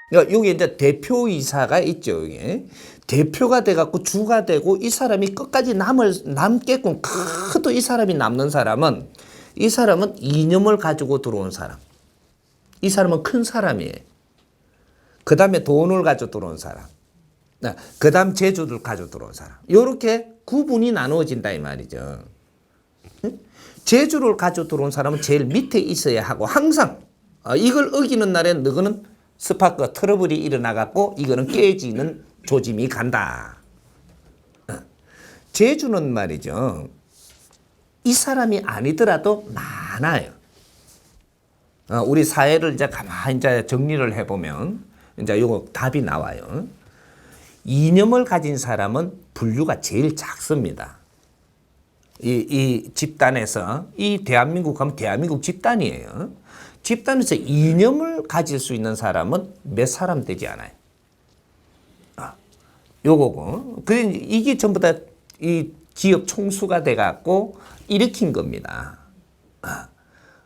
그러니까 여기 이제 대표이사가 있죠. 이게. 대표가 돼갖고 주가 되고 이 사람이 끝까지 남게끔 그도 이 사람이 남는 사람은 이 사람은 이념을 가지고 들어온 사람. 이 사람은 큰 사람이에요. 그 다음에 돈을 가지고 들어온 사람. 그 다음 재주를 가지고 들어온 사람. 이렇게 구분이 나누어진다 이 말이죠. 재주를 가지고 들어온 사람은 제일 밑에 있어야 하고 항상 이걸 어기는 날엔 너는 스파크 트러블이 일어나갖고 이거는 깨지는 조짐이 간다. 재주는 말이죠. 이 사람이 아니더라도 많아요. 우리 사회를 이제 가만히 이제 정리를 해보면 이제 요거 답이 나와요. 이념을 가진 사람은 분류가 제일 작습니다. 이 집단에서 이 대한민국 하면 대한민국 집단이에요. 집단에서 이념을 가질 수 있는 사람은 몇 사람 되지 않아요. 요거고. 이게 전부 다 이 기업 총수가 돼갖고 일으킨 겁니다.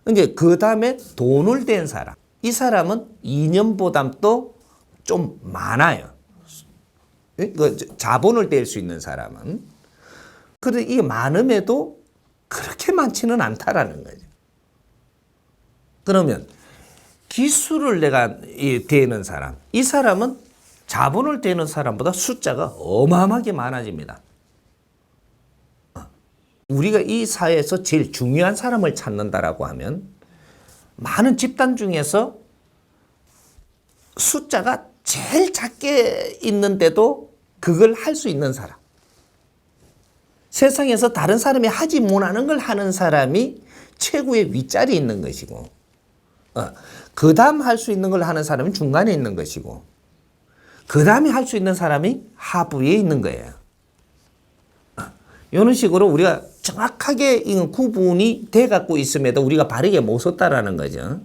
이제 그 다음에 돈을 댄 사람. 이 사람은 이념보담도 좀 많아요. 자본을 댈 수 있는 사람은. 그런데 이게 많음에도 그렇게 많지는 않다라는 거죠. 그러면 기술을 내가 대는 사람, 이 사람은 자본을 대는 사람보다 숫자가 어마어마하게 많아집니다. 우리가 이 사회에서 제일 중요한 사람을 찾는다라고 하면 많은 집단 중에서 숫자가 제일 작게 있는데도 그걸 할 수 있는 사람. 세상에서 다른 사람이 하지 못하는 걸 하는 사람이 최고의 윗자리에 있는 것이고, 그 다음 할 수 있는 걸 하는 사람이 중간에 있는 것이고, 그 다음에 할 수 있는 사람이 하부에 있는 거예요. 이런 식으로 우리가 정확하게 구분이 돼 갖고 있음에도 우리가 바르게 못 썼다라는 거죠.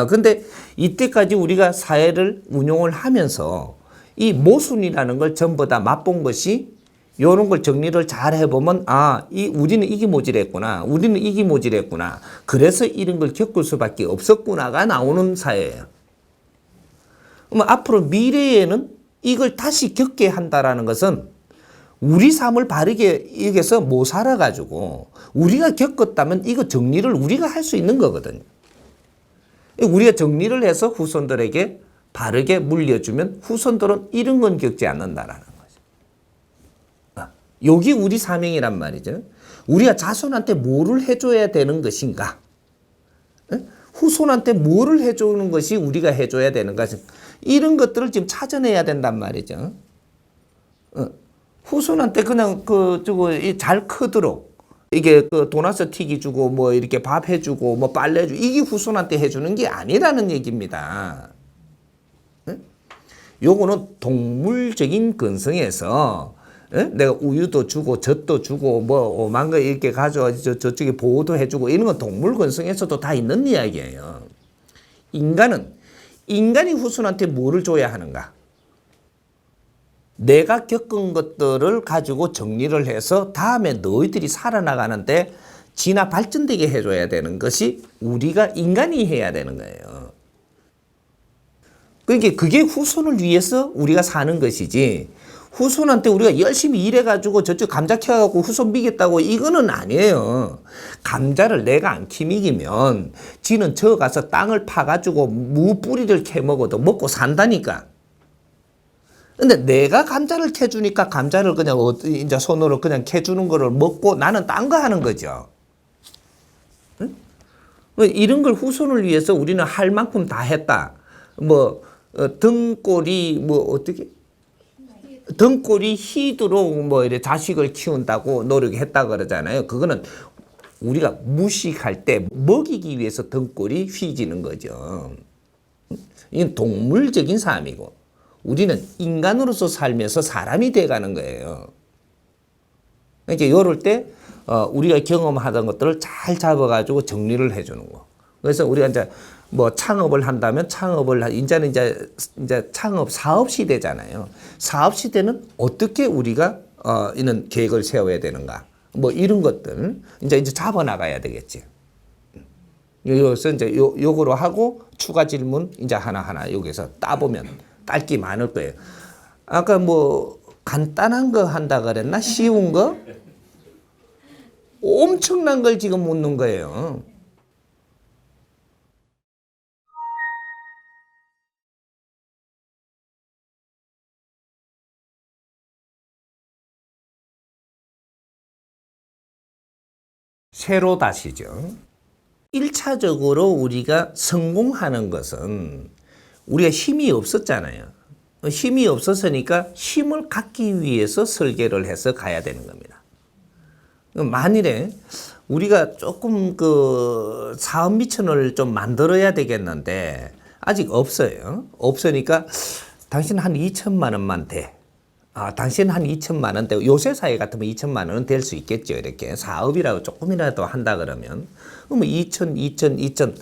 근데 이때까지 우리가 사회를 운용을 하면서 이 모순이라는 걸 전부 다 맛본 것이 이런 걸 정리를 잘 해보면 우리는 이게 모질했구나. 우리는 이게 모질했구나. 그래서 이런 걸 겪을 수밖에 없었구나가 나오는 사회예요. 그럼 앞으로 미래에는 이걸 다시 겪게 한다라는 것은 우리 삶을 바르게 여기서 못 살아가지고 우리가 겪었다면 이거 정리를 우리가 할 수 있는 거거든요. 우리가 정리를 해서 후손들에게 바르게 물려주면 후손들은 이런 건 겪지 않는다라는 거죠. 여기 우리 사명이란 말이죠. 우리가 자손한테 뭐를 해줘야 되는 것인가? 후손한테 뭐를 해주는 것이 우리가 해줘야 되는가? 이런 것들을 지금 찾아내야 된단 말이죠. 후손한테 그냥 잘 크도록 이게 도나스 튀기 주고 뭐 이렇게 밥 해주고 뭐 빨래 해주고 이게 후손한테 해주는 게 아니라는 얘기입니다. 요거는 동물적인 근성에서 내가 우유도 주고 젖도 주고 뭐 오만 거 이렇게 가져와 저쪽에 보호도 해주고 이런 건 동물 근성에서도 다 있는 이야기예요. 인간이 후손한테 뭐를 줘야 하는가? 내가 겪은 것들을 가지고 정리를 해서 다음에 너희들이 살아나가는데 진화 발전되게 해줘야 되는 것이 우리가 인간이 해야 되는 거예요. 그러니까 그게 후손을 위해서 우리가 사는 것이지 후손한테 우리가 열심히 일해가지고 저쪽 감자 캐가지고 후손 미겠다고 이거는 아니에요. 감자를 내가 안 키미기면 지는 저 가서 땅을 파가지고 무 뿌리를 캐먹어도 먹고 산다니까. 근데 내가 감자를 캐주니까 감자를 그냥 이제 손으로 그냥 캐주는 거를 먹고 나는 딴 거 하는 거죠. 응? 이런 걸 후손을 위해서 우리는 할 만큼 다 했다. 등골이 등골이 희도록 이래 자식을 키운다고 노력했다 그러잖아요. 그거는 우리가 무식할 때 먹이기 위해서 등골이 휘지는 거죠. 이건 동물적인 삶이고. 우리는 인간으로서 살면서 사람이 돼가는 거예요. 그러니까 이럴 때 우리가 경험하던 것들을 잘 잡아가지고 정리를 해주는 거. 그래서 우리가 이제 창업을 한다면 이제는 이제 창업 사업 시대잖아요. 사업 시대는 어떻게 우리가 이런 계획을 세워야 되는가? 이런 것들 이제 잡아 나가야 되겠지. 여기서 이제 요거로 하고 추가 질문 이제 하나하나 여기서 따보면 딸 게 많을 거예요. 아까 뭐 간단한 거 한다 그랬나? 쉬운 거? 엄청난 걸 지금 묻는 거예요. 새로 다시죠. 1차적으로 우리가 성공하는 것은 우리가 힘이 없었잖아요. 힘이 없었으니까 힘을 갖기 위해서 설계를 해서 가야 되는 겁니다. 만일에 우리가 조금 그 사업 미천을 좀 만들어야 되겠는데 아직 없어요. 없으니까 당신 한 2천만 원만 돼. 당신 한 2천만 원 돼. 요새 사회 같으면 2천만 원은 될 수 있겠죠. 이렇게 사업이라고 조금이라도 한다 그러면. 그러면 2천,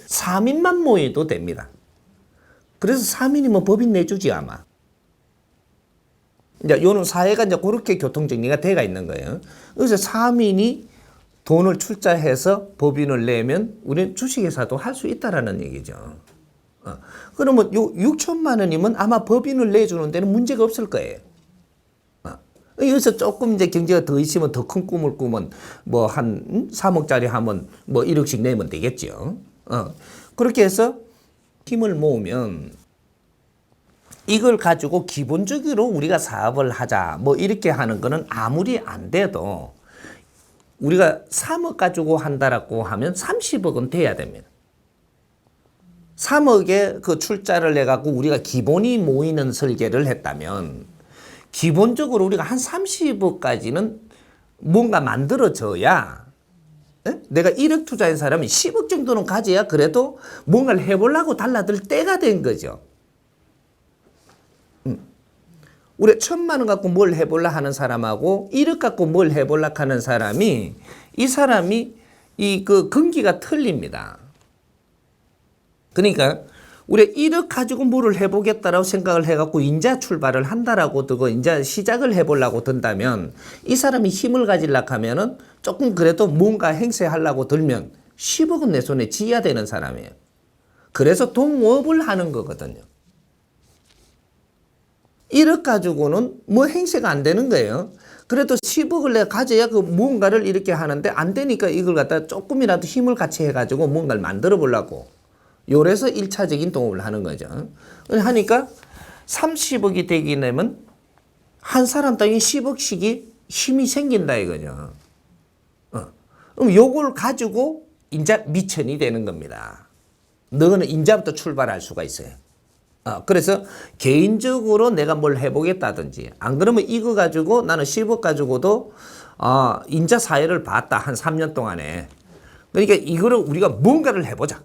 3인만 모여도 됩니다. 그래서 3인이면 법인 내주지 아마. 이제 요는 사회가 이제 그렇게 교통정리가 돼가 있는 거예요. 그래서 3인이 돈을 출자해서 법인을 내면 우리는 주식회사도 할 수 있다라는 얘기죠. 그러면 요 6천만 원이면 아마 법인을 내주는 데는 문제가 없을 거예요. 여기서 조금 이제 경제가 더 있으면 더 큰 꿈을 꾸면 뭐 한 3억짜리 하면 뭐 1억씩 내면 되겠죠. 그렇게 해서 힘을 모으면 이걸 가지고 기본적으로 우리가 사업을 하자 뭐 이렇게 하는 거는 아무리 안 돼도 우리가 3억 가지고 한다라고 하면 30억은 돼야 됩니다. 3억에 그 출자를 내갖고 우리가 기본이 모이는 설계를 했다면 기본적으로 우리가 한 30억까지는 뭔가 만들어져야 내가 1억 투자한 사람이 10억 정도는 가져야 그래도 뭔가를 해보려고 달라들 때가 된 거죠. 우리 1,000만 원 갖고 뭘 해보려 하는 사람하고 1억 갖고 뭘 해보려 하는 사람이 이 사람이 이 그 근기가 틀립니다. 그러니까 우리 1억 가지고 뭐를 해보겠다라고 생각을 해갖고 인자 출발을 한다라고 두고 인자 시작을 해보려고 든다면 이 사람이 힘을 가지려고 하면은 조금 그래도 뭔가 행세하려고 들면 10억은 내 손에 쥐어야 되는 사람이에요. 그래서 동업을 하는 거거든요. 1억 가지고는 뭐 행세가 안 되는 거예요. 그래도 10억을 내가 가져야 그 뭔가를 이렇게 하는데 안 되니까 이걸 갖다 조금이라도 힘을 같이 해가지고 뭔가를 만들어 보려고. 요래서 1차적인 동업을 하는 거죠. 하니까 30억이 되게 되면 한 사람 땅에 10억씩이 힘이 생긴다 이거죠. 그럼 요걸 가지고 인자 미천이 되는 겁니다. 너는 인자부터 출발할 수가 있어요. 그래서 개인적으로 내가 뭘 해보겠다든지 안 그러면 이거 가지고 나는 10억 가지고도 인자 사회를 봤다 한 3년 동안에. 그러니까 이거를 우리가 뭔가를 해보자.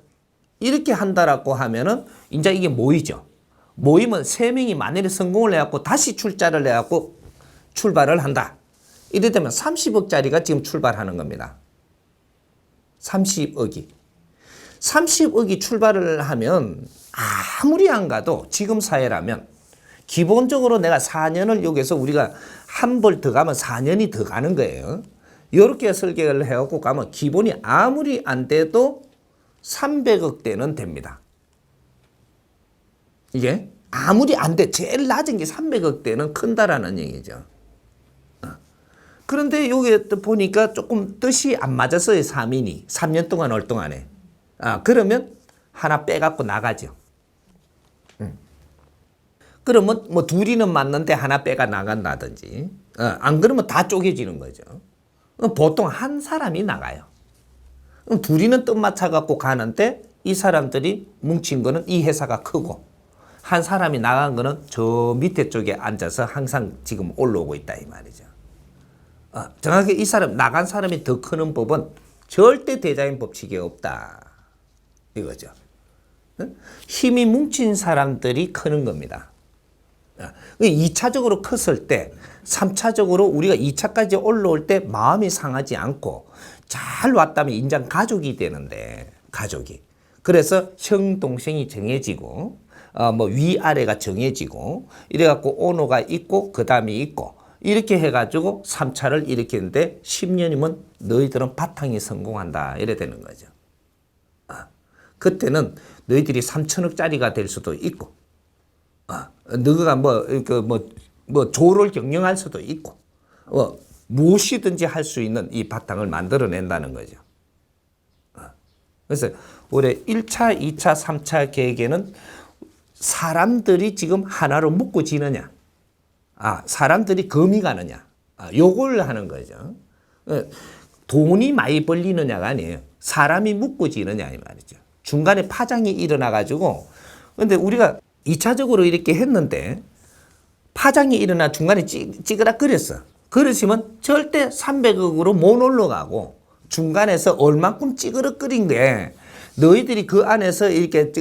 이렇게 한다라고 하면은 이제 이게 모이죠. 모이면 3명이 만일에 성공을 해갖고 다시 출자를 해갖고 출발을 한다. 이래 되면 30억짜리가 지금 출발하는 겁니다. 30억이. 30억이 출발을 하면 아무리 안 가도 지금 사회라면 기본적으로 내가 4년을 여기서 우리가 한 벌 더 가면 4년이 더 가는 거예요. 이렇게 설계를 해갖고 가면 기본이 아무리 안 돼도 300억대는 됩니다. 이게 아무리 안 돼. 제일 낮은 게 300억대는 큰다라는 얘기죠. 그런데 여기 보니까 조금 뜻이 안 맞았어요. 3인이. 3년 동안 올 동안에. 그러면 하나 빼갖고 나가죠. 그러면 뭐 둘이는 맞는데 하나 빼가 나간다든지. 안 그러면 다 쪼개지는 거죠. 보통 한 사람이 나가요. 둘이는 뜻 맞춰갖고 가는데 이 사람들이 뭉친 거는 이 회사가 크고 한 사람이 나간 거는 저 밑에 쪽에 앉아서 항상 지금 올라오고 있다 이 말이죠. 정확하게 이 사람 나간 사람이 더 크는 법은 절대 대자인 법칙이 없다 이거죠. 힘이 뭉친 사람들이 크는 겁니다. 2차적으로 컸을 때 3차적으로 우리가 2차까지 올라올 때 마음이 상하지 않고 잘 왔다면 인장 가족이 되는데 가족이 그래서 형 동생이 정해지고 뭐 위아래가 정해지고 이래갖고 오너가 있고 그 다음이 있고 이렇게 해가지고 3차를 일으키는데 10년이면 너희들은 바탕이 성공한다 이래 되는 거죠. 그때는 너희들이 3천억짜리가 될 수도 있고, 너가 뭐 조를 경영할 수도 있고, 무엇이든지 할 수 있는 이 바탕을 만들어낸다는 거죠. 그래서 올해 1차, 2차, 3차 계획에는 사람들이 지금 하나로 묶어지느냐, 사람들이 금이 가느냐, 요걸 하는 거죠. 돈이 많이 벌리느냐가 아니에요. 사람이 묶어지느냐 이 말이죠. 중간에 파장이 일어나 가지고, 근데 우리가 2차적으로 이렇게 했는데 파장이 일어나 중간에 찌그락거렸어. 그러시면 절대 300억으로 못 올라가고 중간에서 얼만큼 찌그러끓인 게 너희들이 그 안에서 이렇게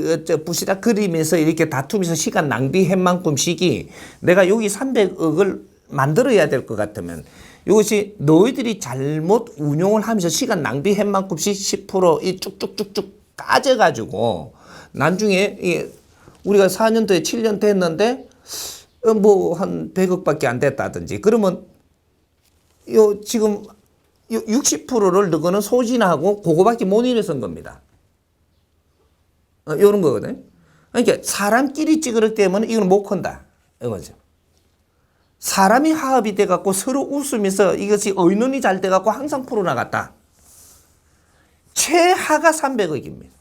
부시락 그리면서 이렇게 다투면서 시간 낭비한 만큼씩이 내가 여기 300억을 만들어야 될 것 같으면 이것이 너희들이 잘못 운용을 하면서 시간 낭비한 만큼씩 10% 쭉쭉쭉쭉 까져가지고 나중에 우리가 4년도에 7년 됐는데 뭐 한 100억밖에 안 됐다든지 그러면 지금 60%를 너거는 소진하고 그거밖에 못 일어선 겁니다. 이런 거거든요. 그러니까 사람끼리 찌그러뜨리면 이건 못 큰다. 이거죠. 사람이 화합이 돼갖고 서로 웃으면서 이것이 의논이 잘 돼갖고 항상 풀어나갔다. 최하가 300억입니다.